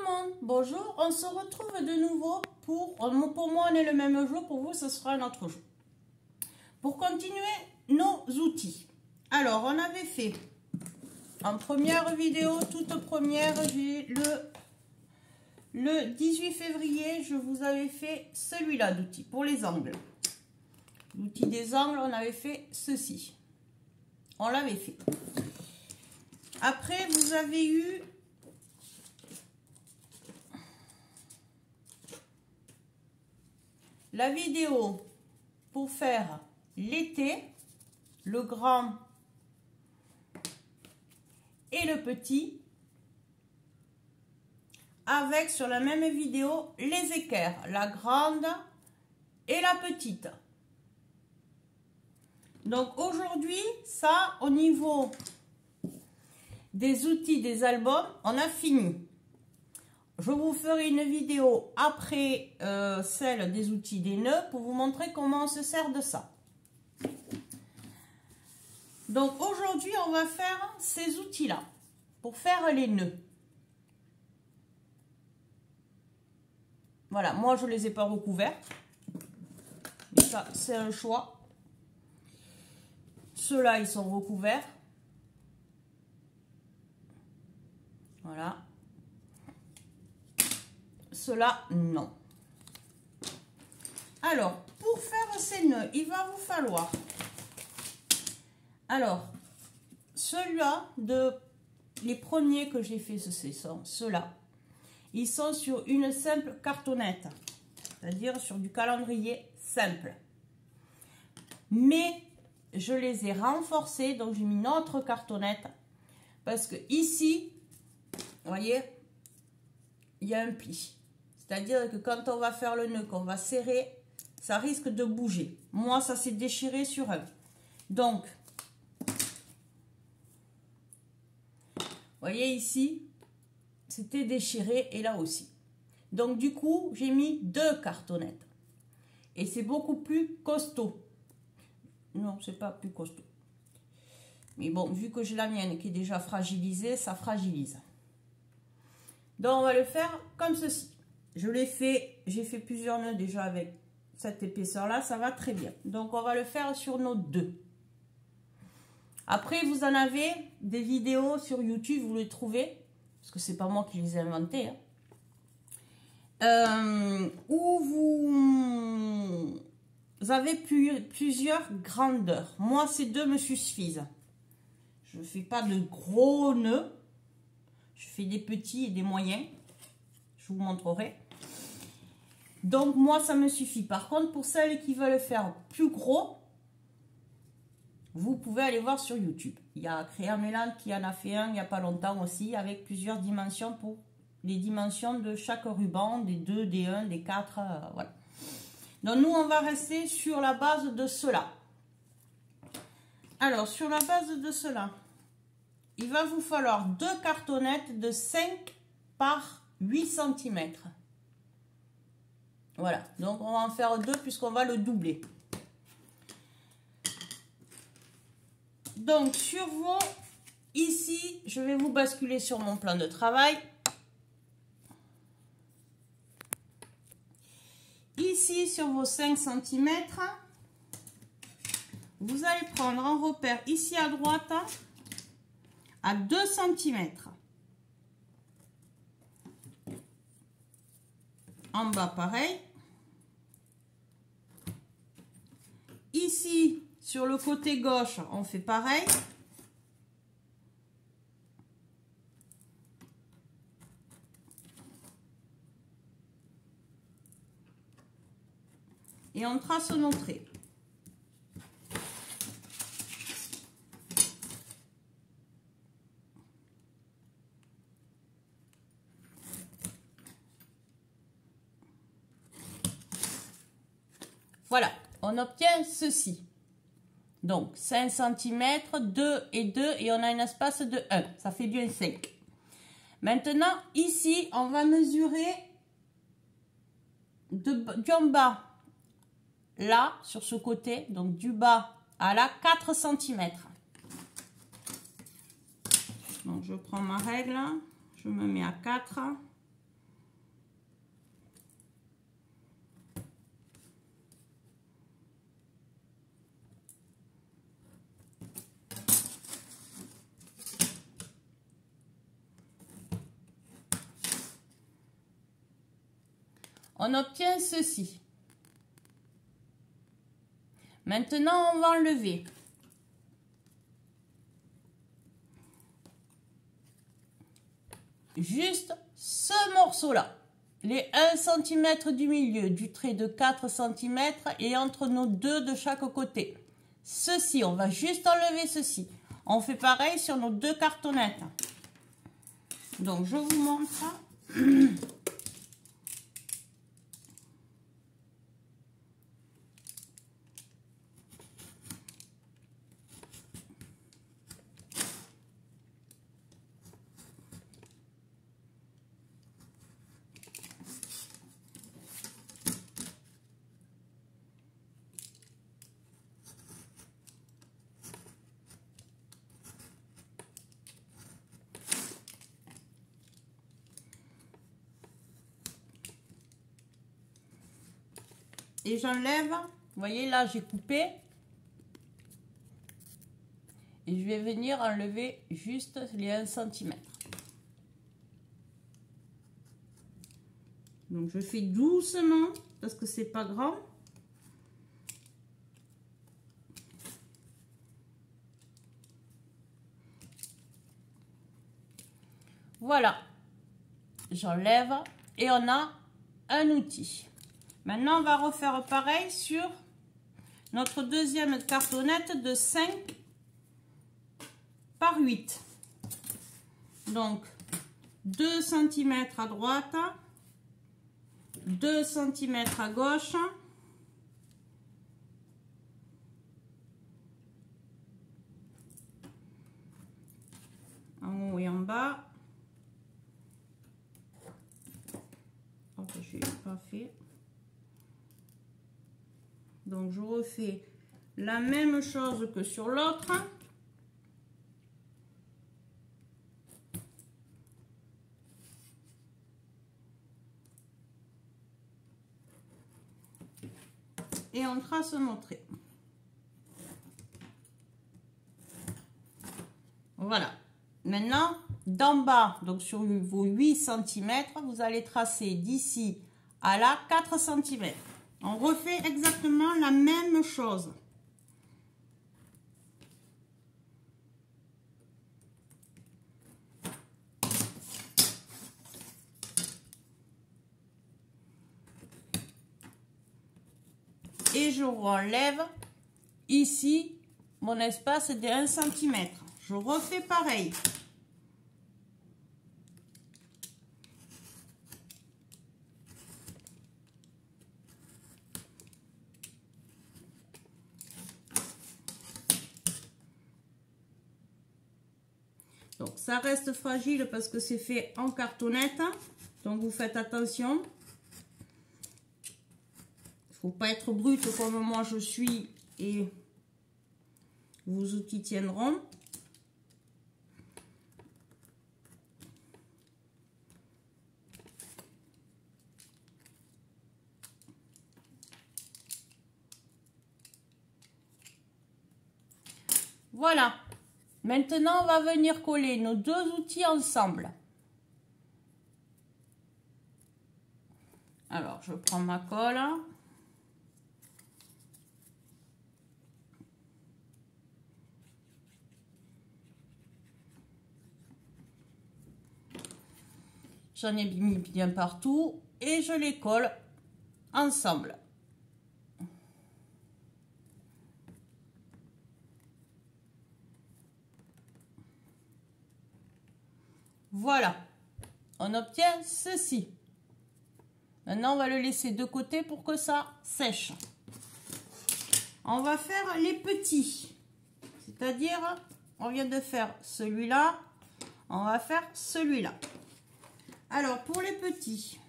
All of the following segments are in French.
le monde, bonjour, on se retrouve de nouveau pour moi on est le même jour, pour vous ce sera un autre jour. Pour continuer nos outils. Alors on avait fait en première vidéo, toute première, j'ai le 18 février, je vous avais fait celui-là d'outil pour les angles. L'outil des angles, on avait fait ceci. On l'avait fait. Après, vous avez eu la vidéo pour faire l'été, le grand et le petit, avec sur la même vidéo les équerres, la grande et la petite. Donc aujourd'hui, ça au niveau des outils des albums, on a fini. Je vous ferai une vidéo après celle des outils des nœuds pour vous montrer comment on se sert de ça. Donc aujourd'hui, on va faire ces outils-là pour faire les nœuds. Voilà, moi je ne les ai pas recouverts. Mais ça, c'est un choix. Ceux-là, ils sont recouverts. Voilà. Ceux-là, non. Alors, pour faire ces nœuds, il va vous falloir... Alors, ceux-là, les premiers que j'ai fait, ce sont ceux-là. Ils sont sur une simple cartonnette, c'est-à-dire sur du calendrier simple. Mais je les ai renforcés, donc j'ai mis une autre cartonnette parce que ici, vous voyez, il y a un pli. C'est-à-dire que quand on va faire le nœud, qu'on va serrer, ça risque de bouger. Moi, ça s'est déchiré sur un. Donc, vous voyez ici, c'était déchiré et là aussi. Donc du coup, j'ai mis deux cartonnettes. Et c'est beaucoup plus costaud. Non, c'est pas plus costaud. Mais bon, vu que j'ai la mienne qui est déjà fragilisée, ça fragilise. Donc on va le faire comme ceci. Je l'ai fait, j'ai fait plusieurs nœuds déjà avec cette épaisseur-là, ça va très bien. Donc on va le faire sur nos deux. Après, vous en avez des vidéos sur YouTube, vous les trouvez. Parce que c'est pas moi qui les ai inventés, hein. Où vous avez plusieurs grandeurs. Moi, ces deux me suffisent. Je ne fais pas de gros nœuds. Je fais des petits et des moyens. Je vous montrerai. Donc, moi, ça me suffit. Par contre, pour celles qui veulent faire plus gros, vous pouvez aller voir sur YouTube. Il y a Créa Mélan qui en a fait un il n'y a pas longtemps aussi, avec plusieurs dimensions pour les dimensions de chaque ruban, des 2, des 1, des 4, voilà. Donc nous, on va rester sur la base de cela. Alors, sur la base de cela, il va vous falloir deux cartonnettes de 5 par 8 cm. Voilà, donc on va en faire deux puisqu'on va le doubler. Donc, sur vos... Ici, je vais vous basculer sur mon plan de travail. Ici, sur vos 5 cm, vous allez prendre un repère ici à droite à 2 cm. En bas, pareil. Ici, sur le côté gauche, on fait pareil. Et on trace nos traits. Voilà, on obtient ceci. Donc 5 cm, 2 et 2 et on a un espace de 1. Ça fait bien 5. Maintenant, ici, on va mesurer du bas, là, sur ce côté, donc du bas à là, 4 cm. Donc je prends ma règle, je me mets à 4. on obtient ceci. Maintenant, on va enlever juste ce morceau-là. Les 1 cm du milieu du trait de 4 cm et entre nos deux de chaque côté. Ceci, on va juste enlever ceci. On fait pareil sur nos deux cartonnettes. Donc, je vous montre ça. Et j'enlève, vous voyez là j'ai coupé. Et je vais venir enlever juste les 1 cm. Donc je fais doucement parce que c'est pas grand. Voilà. J'enlève et on a un outil. Maintenant, on va refaire pareil sur notre deuxième cartonnette de 5 par 8. Donc, 2 cm à droite, 2 cm à gauche, en haut et en bas. Oh, je n'ai pas fait. Donc, je refais la même chose que sur l'autre. Et on trace nos traits. Voilà. Maintenant, d'en bas, donc sur vos 8 cm, vous allez tracer d'ici à là 4 cm. On refait exactement la même chose. Et je relève ici mon espace de 1 cm. Je refais pareil. Donc ça reste fragile parce que c'est fait en cartonnette. Donc vous faites attention. Il ne faut pas être brute comme moi je suis et vos outils tiendront. Voilà. Maintenant, on va venir coller nos deux outils ensemble. Alors, je prends ma colle. J'en ai mis bien partout et je les colle ensemble. Voilà, on obtient ceci. Maintenant, on va le laisser de côté pour que ça sèche. On va faire les petits. C'est-à-dire, on vient de faire celui-là, on va faire celui-là. Alors, pour les petits,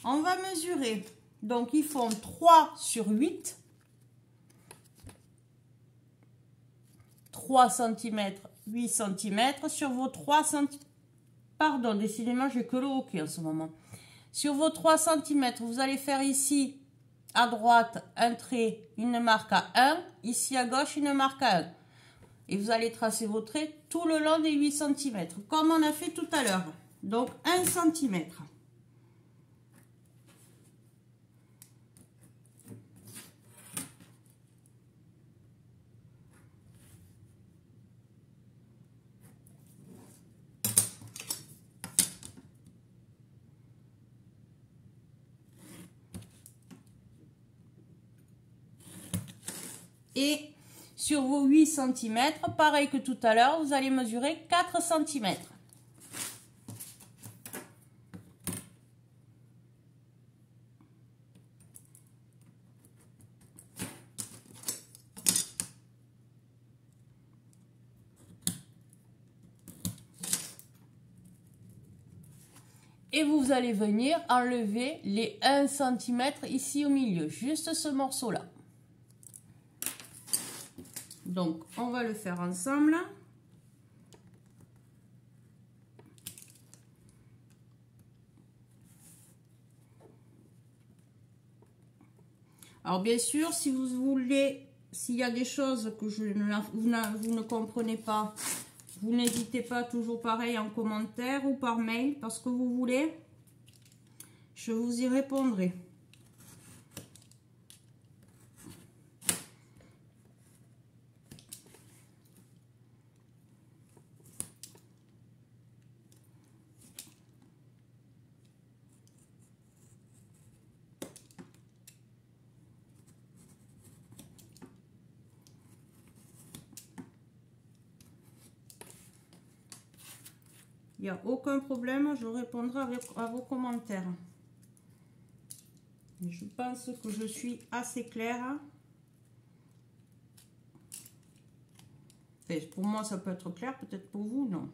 on va mesurer. Donc, ils font 3 sur 8. 3 cm, 8 cm sur vos 3 cm. Pardon, décidément, j'ai que le hockey en ce moment. Sur vos 3 cm, vous allez faire ici, à droite, un trait, une marque à 1. Ici, à gauche, une marque à 1. Et vous allez tracer vos traits tout le long des 8 cm, comme on a fait tout à l'heure. Donc, 1 cm. Et sur vos 8 cm, pareil que tout à l'heure, vous allez mesurer 4 cm. Et vous allez venir enlever les 1 cm ici au milieu, juste ce morceau-là. Donc, on va le faire ensemble. Alors, bien sûr, si vous voulez, s'il y a des choses que vous ne comprenez pas, vous n'hésitez pas, toujours pareil, en commentaire ou par mail, parce que vous voulez, je vous y répondrai. Il n'y a aucun problème, je répondrai à vos commentaires. Je pense que je suis assez claire. Enfin, pour moi, ça peut être clair, peut-être pour vous, non.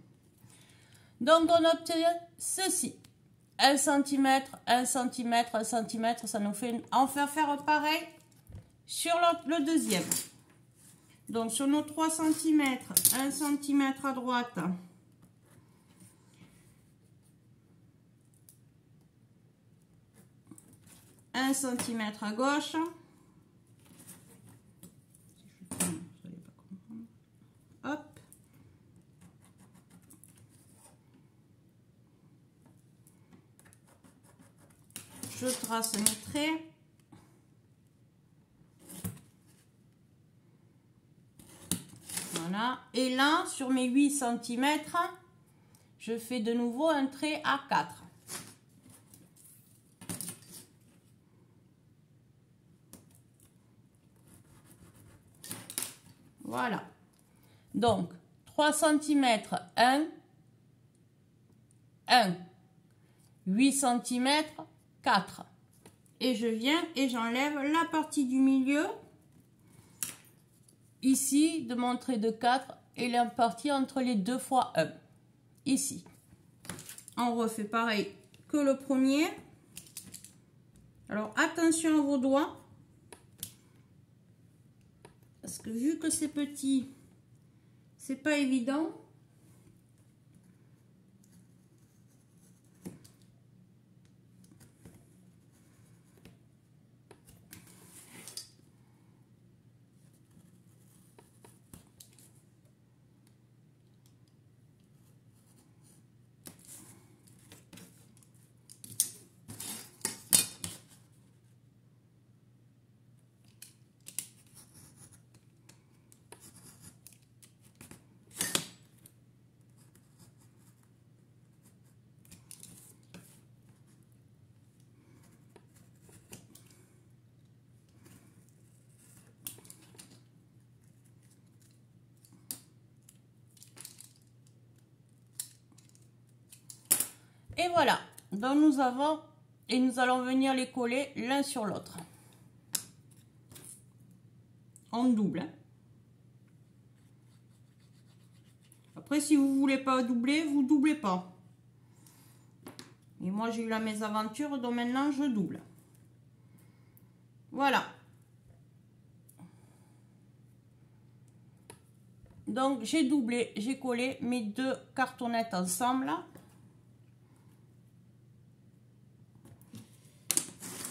Donc, on obtient ceci. 1 cm, 1 cm, 1 cm, ça nous fait faire pareil sur le deuxième. Donc, sur nos 3 cm, 1 cm à droite. 1 cm à gauche. Hop. Je trace mes traits. Voilà. Et là, sur mes 8 cm, je fais de nouveau un trait à 4. Voilà. Donc, 3 cm, 1, 1, 8 cm, 4. Et je viens et j'enlève la partie du milieu, ici, de mon trait de 4, et la partie entre les 2 fois 1, ici. On refait pareil que le premier. Alors, attention à vos doigts. Parce que vu que c'est petit, c'est pas évident. Et voilà, donc nous allons venir les coller l'un sur l'autre. En double. Hein. Après, si vous ne voulez pas doubler, vous ne doublez pas. Et moi, j'ai eu la mésaventure, donc maintenant, je double. Voilà. Donc, j'ai doublé, j'ai collé mes 2 cartonnettes ensemble.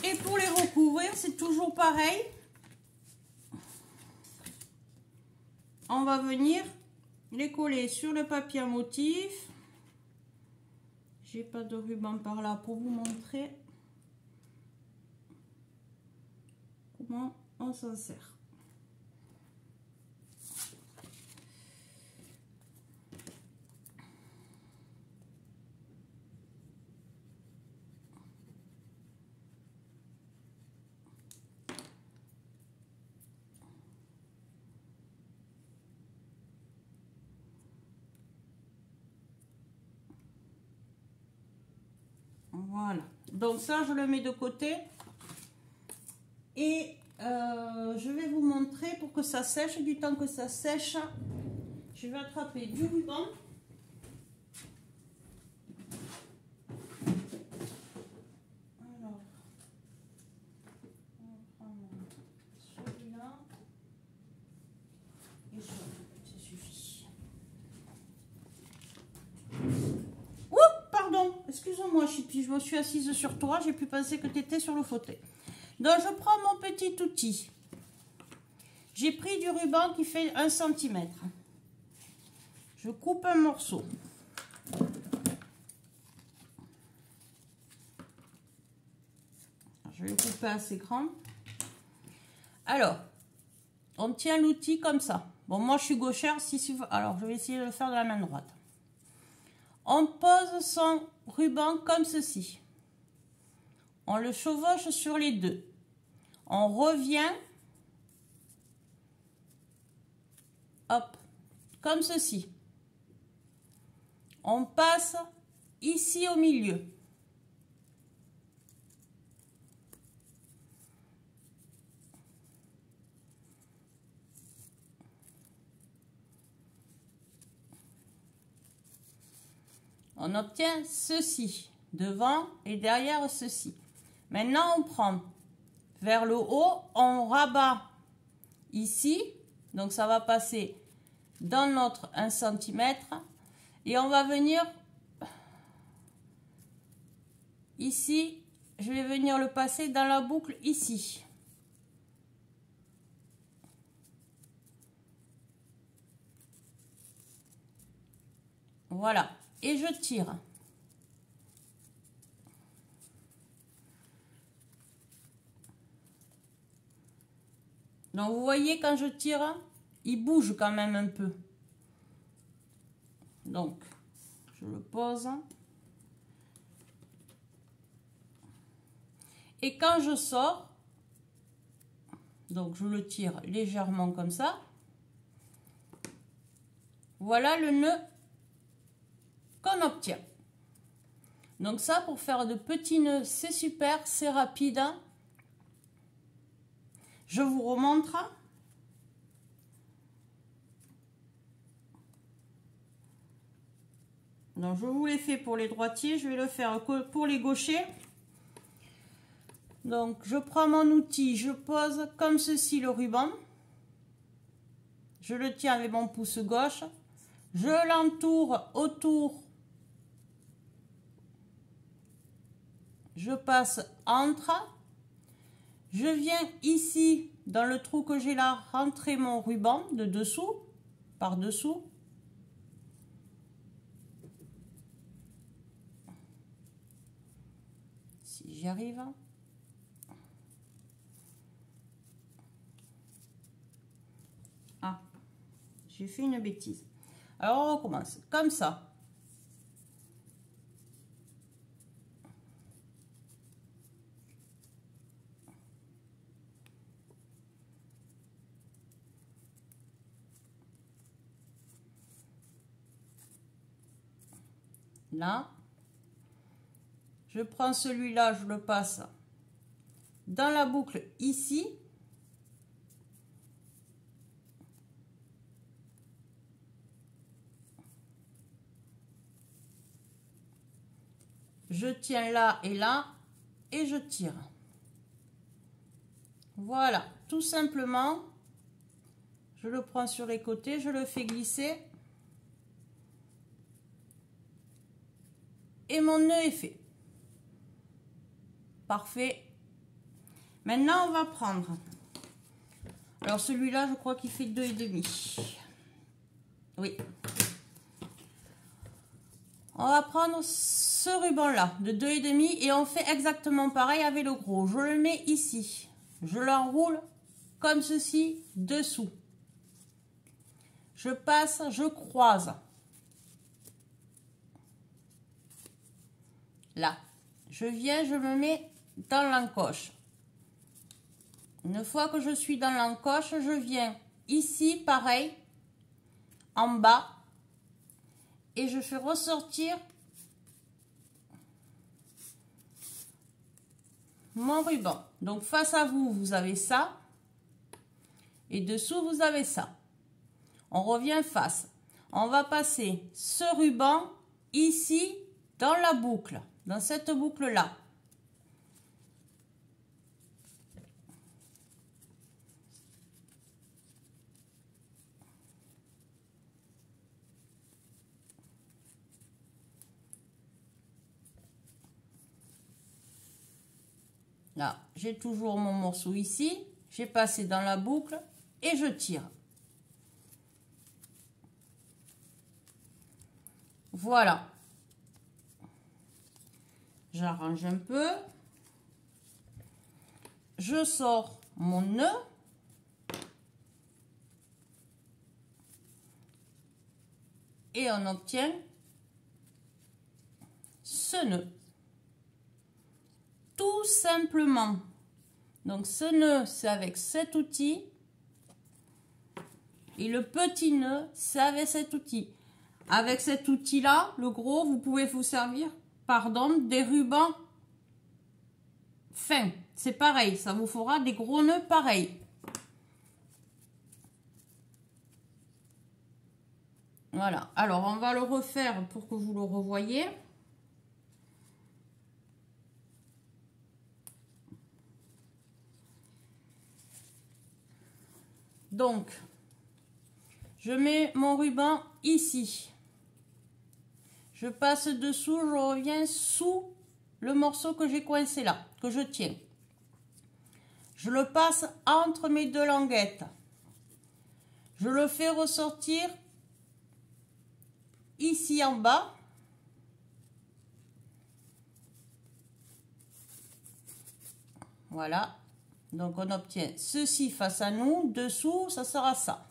Et pour les recouvrir, c'est toujours pareil. On va venir les coller sur le papier à motif. J'ai pas de ruban par là pour vous montrer comment on s'en sert. Voilà. Donc ça, je le mets de côté. Et je vais vous montrer pour que ça sèche. Du temps que ça sèche, je vais attraper du ruban. Alors, on va prendre celui-là. Et ça suffit. Ouh, pardon, excuse-moi, Chippy, je me suis assise sur toi, j'ai pu penser que tu étais sur le fauteuil. Donc, je prends mon petit outil. J'ai pris du ruban qui fait 1 cm. Je coupe un morceau. Je vais le couper assez grand. Alors, on tient l'outil comme ça. Bon, moi, je suis gauchère. Alors, je vais essayer de le faire de la main droite. On pose son ruban comme ceci. On le chevauche sur les deux. On revient. Hop, comme ceci. On passe ici au milieu. On obtient ceci, devant et derrière ceci. Maintenant, on prend vers le haut, on rabat ici, donc ça va passer dans notre 1 cm et on va venir ici, je vais venir le passer dans la boucle ici. Voilà, et je tire. Donc vous voyez, quand je tire, il bouge quand même un peu. Donc, je le pose. Et quand je sors, donc je le tire légèrement comme ça. Voilà le nœud qu'on obtient. Donc ça, pour faire de petits nœuds, c'est super, c'est rapide. Je vous remontre. Donc je vous l'ai fait pour les droitiers, je vais le faire pour les gauchers. Donc je prends mon outil, je pose comme ceci le ruban. Je le tiens avec mon pouce gauche. Je l'entoure autour. Je passe entre. Je viens ici, dans le trou que j'ai là, rentrer mon ruban de dessous, par dessous. Si j'y arrive. Ah, j'ai fait une bêtise. Alors on recommence, comme ça. Là, je prends celui-là, je le passe dans la boucle ici. Je tiens là et je tire. Voilà, tout simplement, je le prends sur les côtés, je le fais glisser. Et mon nœud est fait. Parfait. Maintenant, on va prendre. Alors, celui-là, je crois qu'il fait 2,5. Oui. On va prendre ce ruban-là de 2,5 et on fait exactement pareil avec le gros. Je le mets ici. Je l'enroule comme ceci dessous. Je passe, je croise. Là. Je viens, je me mets dans l'encoche. Une fois que je suis dans l'encoche, je viens ici, pareil, en bas. Et je fais ressortir mon ruban. Donc face à vous, vous avez ça. Et dessous, vous avez ça. On revient face. On va passer ce ruban ici dans la boucle, dans cette boucle-là. Là, j'ai toujours mon morceau ici. J'ai passé dans la boucle et je tire. Voilà. J'arrange un peu. Je sors mon nœud. Et on obtient ce nœud. Tout simplement. Donc ce nœud, c'est avec cet outil. Et le petit nœud, c'est avec cet outil. Avec cet outil-là, le gros, vous pouvez vous servir, pardon, des rubans fins. C'est pareil, ça vous fera des gros nœuds pareils. Voilà. Alors, on va le refaire pour que vous le revoyiez. Donc, je mets mon ruban ici. Je passe dessous, je reviens sous le morceau que j'ai coincé là, que je tiens. Je le passe entre mes deux languettes. Je le fais ressortir ici en bas. Voilà. Donc on obtient ceci face à nous. Dessous, ça sera ça.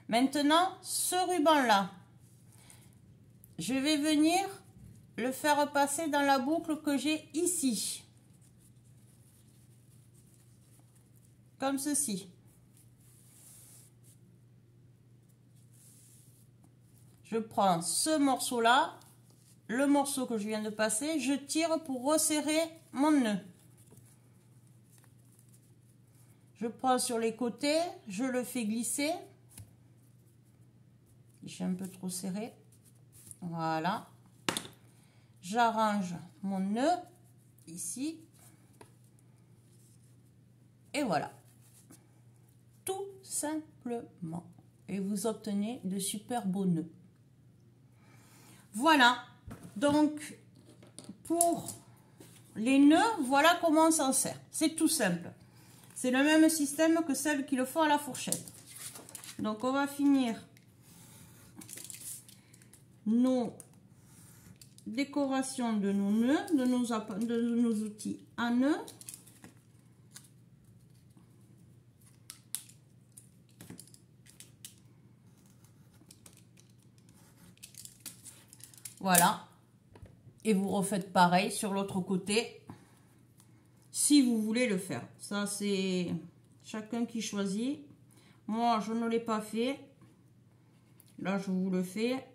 Maintenant, ce ruban-là, je vais venir le faire passer dans la boucle que j'ai ici. Comme ceci. Je prends ce morceau-là, le morceau que je viens de passer, je tire pour resserrer mon nœud. Je prends sur les côtés, je le fais glisser. J'ai un peu trop serré. Voilà. J'arrange mon nœud ici. Et voilà. Tout simplement. Et vous obtenez de super beaux nœuds. Voilà. Donc, pour les nœuds, voilà comment on s'en sert. C'est tout simple. C'est le même système que celles qui le font à la fourchette. Donc, on va finir nos décorations de nos nœuds, de nos outils à nœuds. Voilà. Et vous refaites pareil sur l'autre côté. Si vous voulez le faire. Ça, c'est chacun qui choisit. Moi, je ne l'ai pas fait. Là, je vous le fais.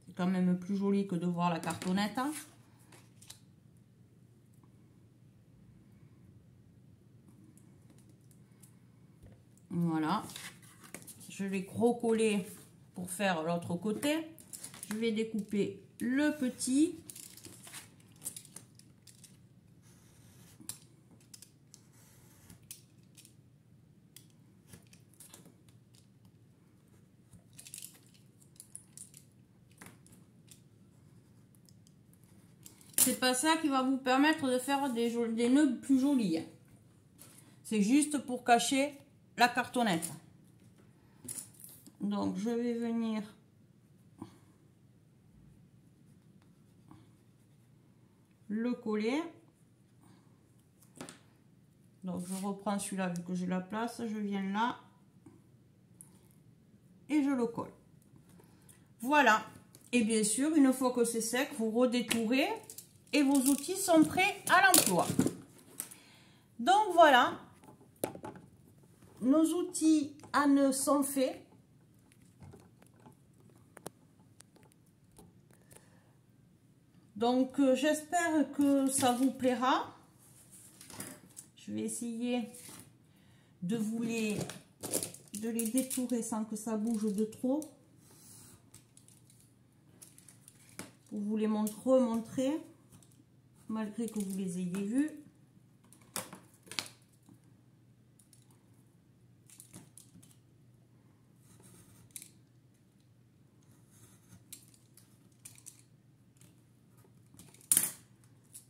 C'est quand même plus joli que de voir la cartonnette. Voilà. Je vais gros coller pour faire l'autre côté. Je vais découper le petit. C'est pas ça qui va vous permettre de faire des nœuds plus jolis. C'est juste pour cacher la cartonnette. Donc je vais venir le coller. Donc je reprends celui-là vu que j'ai la place, je viens là et je le colle. Voilà. Et bien sûr, une fois que c'est sec, vous redétourez et vos outils sont prêts à l'emploi. Donc voilà, nos outils à nœuds sont faits. Donc j'espère que ça vous plaira. Je vais essayer de de les détourer sans que ça bouge de trop. Pour vous les remontrer, malgré que vous les ayez vus.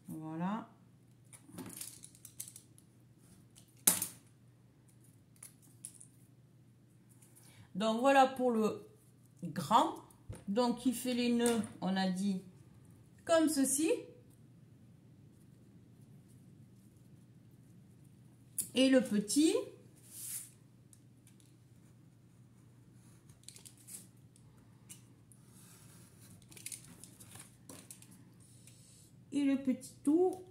Voilà. Donc voilà pour le grand. Donc il fait les nœuds, on a dit, comme ceci. Et le petit, tout.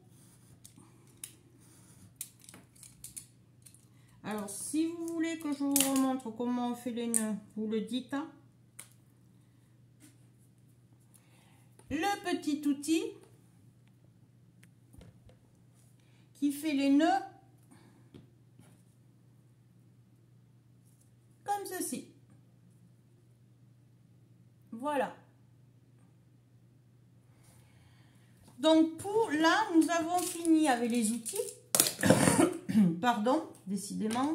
Alors si vous voulez que je vous remontre comment on fait les nœuds, vous le dites. Le petit outil qui fait les nœuds comme ceci. Voilà. Donc pour là, nous avons fini avec les outils. Pardon, décidément,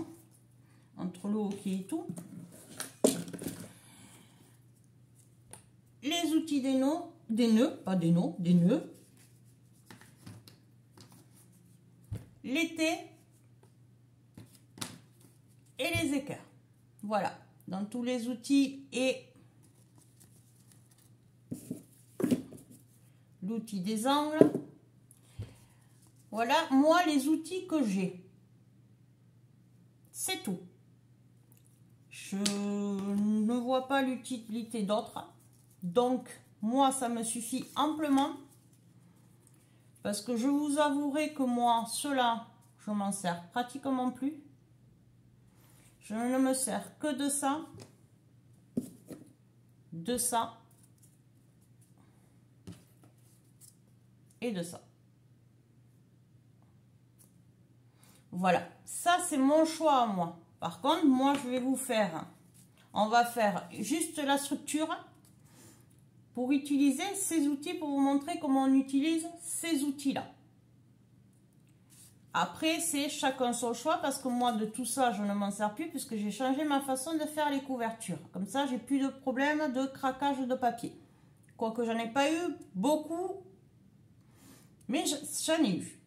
entre le hockey et tout. Les outils des nœuds, l'été et les équerres. Voilà, dans tous les outils et l'outil des angles. Voilà, moi, les outils que j'ai. C'est tout. Je ne vois pas l'utilité d'autres. Donc, moi, ça me suffit amplement. Parce que je vous avouerai que moi, cela, je m'en sers pratiquement plus. Je ne me sers que de ça et de ça. Voilà, ça c'est mon choix à moi. Par contre, moi je vais vous faire, on va faire juste la structure pour utiliser ces outils, pour vous montrer comment on utilise ces outils-là. Après, c'est chacun son choix parce que moi de tout ça, je ne m'en sers plus puisque j'ai changé ma façon de faire les couvertures. Comme ça, j'ai plus de problème de craquage de papier. Quoique j'en ai pas eu beaucoup, mais j'en ai eu.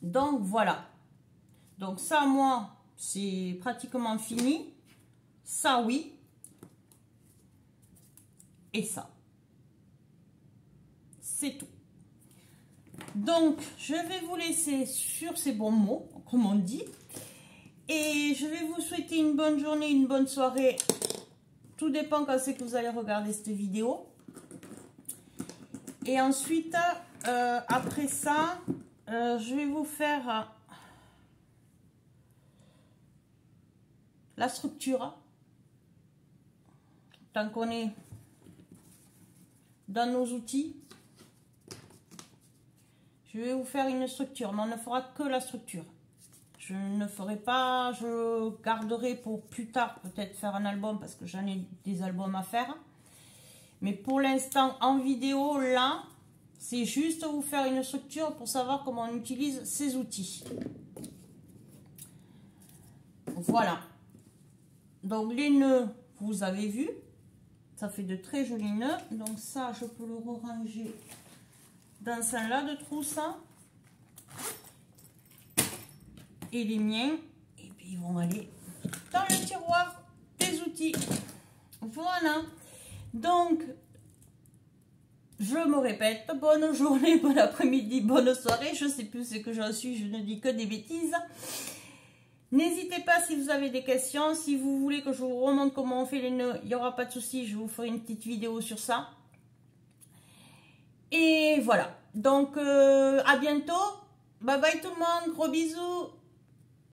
Donc voilà. Donc ça, moi, c'est pratiquement fini. Ça, oui. Et ça. C'est tout. Donc, je vais vous laisser sur ces bons mots, comme on dit. Et je vais vous souhaiter une bonne journée, une bonne soirée. Tout dépend quand c'est que vous allez regarder cette vidéo. Et ensuite, après ça, je vais vous faire la structure. Tant qu'on est dans nos outils. Je vais vous faire une structure, mais on ne fera que la structure. Je ne ferai pas, je garderai pour plus tard peut-être faire un album parce que j'en ai des albums à faire. Mais pour l'instant, en vidéo, là, c'est juste vous faire une structure pour savoir comment on utilise ces outils. Voilà. Donc les nœuds, vous avez vu, ça fait de très jolis nœuds. Donc ça, je peux le ranger dans celle-là de trousse. Et les miens, et puis ils vont aller dans le tiroir des outils. Voilà. Donc, je me répète, bonne journée, bon après-midi, bonne soirée. Je ne sais plus ce que j'en suis, je ne dis que des bêtises. N'hésitez pas si vous avez des questions. Si vous voulez que je vous remonte comment on fait les nœuds, il n'y aura pas de souci, je vous ferai une petite vidéo sur ça. Et voilà. Donc, à bientôt. Bye bye tout le monde. Gros bisous.